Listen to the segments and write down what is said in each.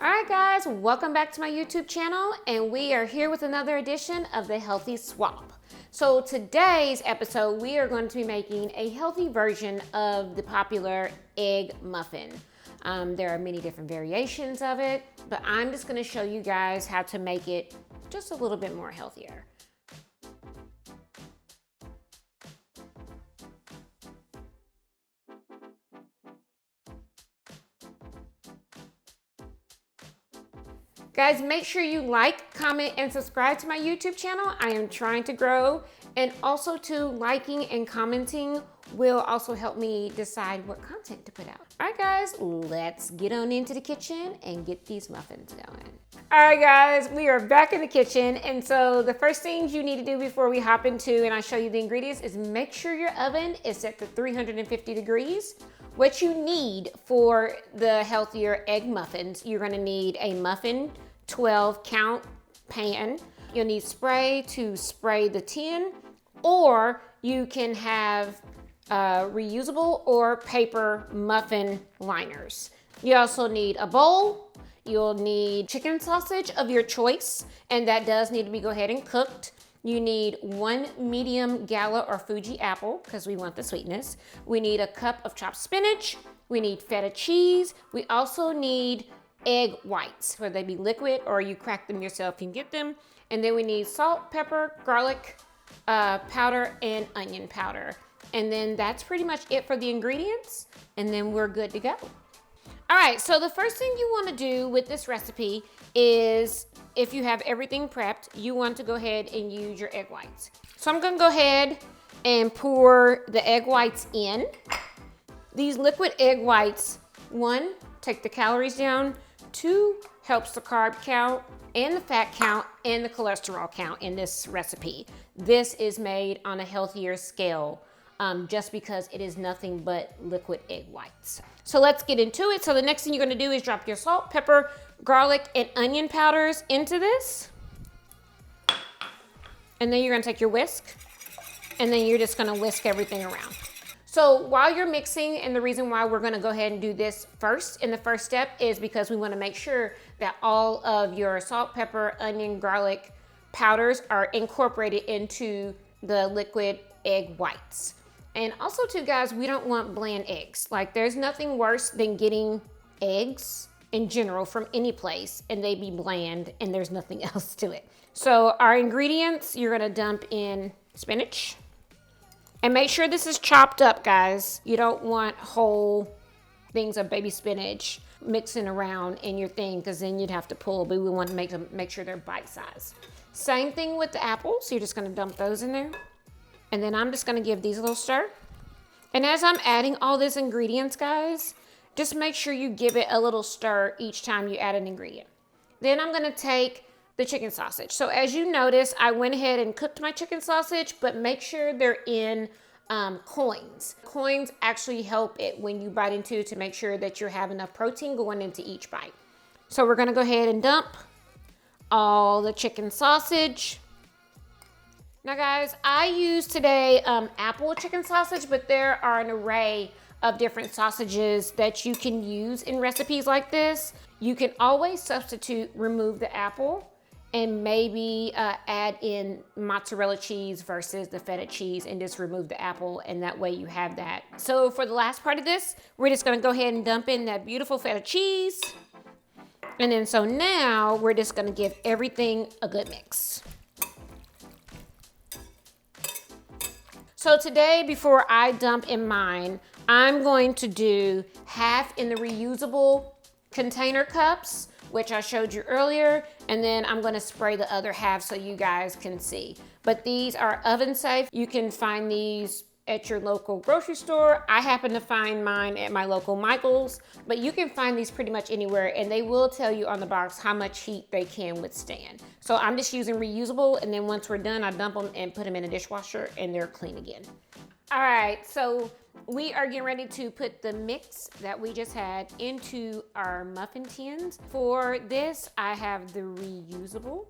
All right, guys, welcome back to my YouTube channel, and we are here with another edition of the Healthy Swap. So today's episode, we are going to be making a healthy version of the popular egg muffin. There are many different variations of it, but I'm just going to show you guys how to make it just a little bit more healthier. Guys, make sure you like, comment, and subscribe to my YouTube channel. I am trying to grow, and also too, liking and commenting will also help me decide what content to put out. All right, guys, let's get on into the kitchen and get these muffins going. All right, guys, we are back in the kitchen, and so the first things you need to do before we hop into and I show you the ingredients is make sure your oven is set to 350 degrees. What you need for the healthier egg muffins, you're gonna need a muffin 12 count pan. You'll need spray to spray the tin, or you can have reusable or paper muffin liners. You also need a bowl. You'll need chicken sausage of your choice, and that does need to be go ahead and cooked. You need 1 medium Gala or Fuji apple, because we want the sweetness. We need a cup of chopped spinach. We need feta cheese. We also need egg whites, whether they be liquid or you crack them yourself, you can get them. And then we need salt, pepper, garlic powder, and onion powder. And then that's pretty much it for the ingredients, and then we're good to go. All right, so the first thing you want to do with this recipe is, if you have everything prepped, you want to go ahead and use your egg whites. So I'm gonna go ahead and pour the egg whites in. These liquid egg whites, 1, take the calories down, 2, helps the carb count and the fat count and the cholesterol count in this recipe. This is made on a healthier scale just because it is nothing but liquid egg whites. So let's get into it. So the next thing you're gonna do is drop your salt, pepper, garlic, and onion powders into this. And then you're gonna take your whisk, and then you're just gonna whisk everything around. So while you're mixing, and the reason why we're gonna go ahead and do this first in the first step is because we wanna make sure that all of your salt, pepper, onion, garlic powders are incorporated into the liquid egg whites. And also too, guys, we don't want bland eggs. Like, there's nothing worse than getting eggs in general from any place and they be bland and there's nothing else to it. So our ingredients, you're gonna dump in spinach. And make sure this is chopped up, guys. You don't want whole things of baby spinach mixing around in your thing, because then you'd have to pull, but we want to make sure they're bite-sized. Same thing with the apples. So you're just gonna dump those in there. And then I'm just gonna give these a little stir. And as I'm adding all these ingredients, guys, just make sure you give it a little stir each time you add an ingredient. Then I'm gonna take the chicken sausage. So as you notice, I went ahead and cooked my chicken sausage, but make sure they're in coins. Coins actually help it when you bite into, to make sure that you have enough protein going into each bite. So we're gonna go ahead and dump all the chicken sausage. Now guys, I use today apple chicken sausage, but there are an array of different sausages that you can use in recipes like this. You can always substitute, remove the apple, and maybe add in mozzarella cheese versus the feta cheese, and just remove the apple, and that way you have that. So for the last part of this, we're just gonna go ahead and dump in that beautiful feta cheese. And then so now we're just gonna give everything a good mix. So today, before I dump in mine, I'm going to do half in the reusable container cups, which I showed you earlier, and then I'm gonna spray the other half so you guys can see. But these are oven safe. You can find these at your local grocery store. I happen to find mine at my local Michael's, but you can find these pretty much anywhere, and they will tell you on the box how much heat they can withstand. So I'm just using reusable, and then once we're done, I dump them and put them in a dishwasher, and they're clean again. All right, so we are getting ready to put the mix that we just had into our muffin tins. For this, I have the reusable,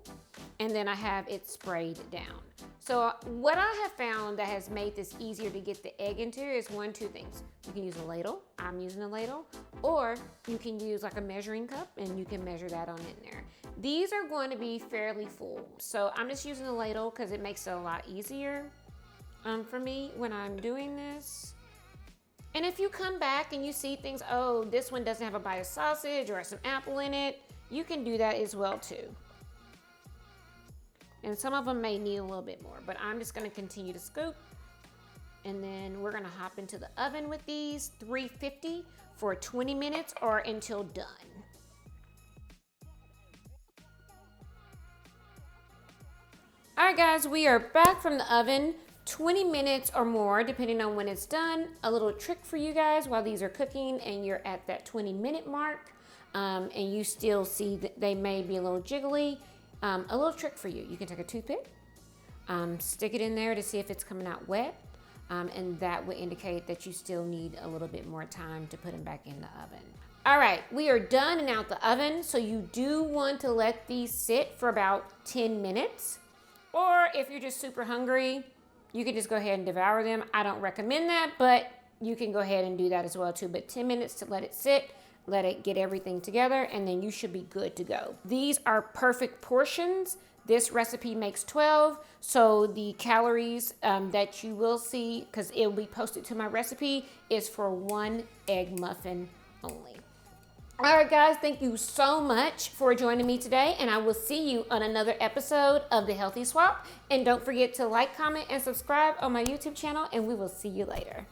and then I have it sprayed down. So what I have found that has made this easier to get the egg into is two things. You can use a ladle, I'm using a ladle, or you can use like a measuring cup and you can measure that on in there. These are going to be fairly full, so I'm just using a ladle because it makes it a lot easier for me when I'm doing this. And if you come back and you see things, oh, this one doesn't have a bite of sausage or some apple in it, you can do that as well too. And some of them may need a little bit more, but I'm just gonna continue to scoop. And then we're gonna hop into the oven with these, 350 for 20 minutes or until done. All right guys, we are back from the oven, 20 minutes or more, depending on when it's done. A little trick for you guys while these are cooking and you're at that 20-minute mark, and you still see that they may be a little jiggly. A little trick for you. You can take a toothpick, stick it in there to see if it's coming out wet, and that would indicate that you still need a little bit more time to put them back in the oven. All right, we are done and out the oven, so you do want to let these sit for about 10 minutes. Or if you're just super hungry, you can just go ahead and devour them. I don't recommend that, but you can go ahead and do that as well too. But 10 minutes to let it sit, let it get everything together, and then you should be good to go. These are perfect portions. This recipe makes 12, so the calories that you will see, because it will be posted to my recipe, is for 1 egg muffin only. All right, guys, thank you so much for joining me today, and I will see you on another episode of The Healthy Swap. And don't forget to like, comment, and subscribe on my YouTube channel, and we will see you later.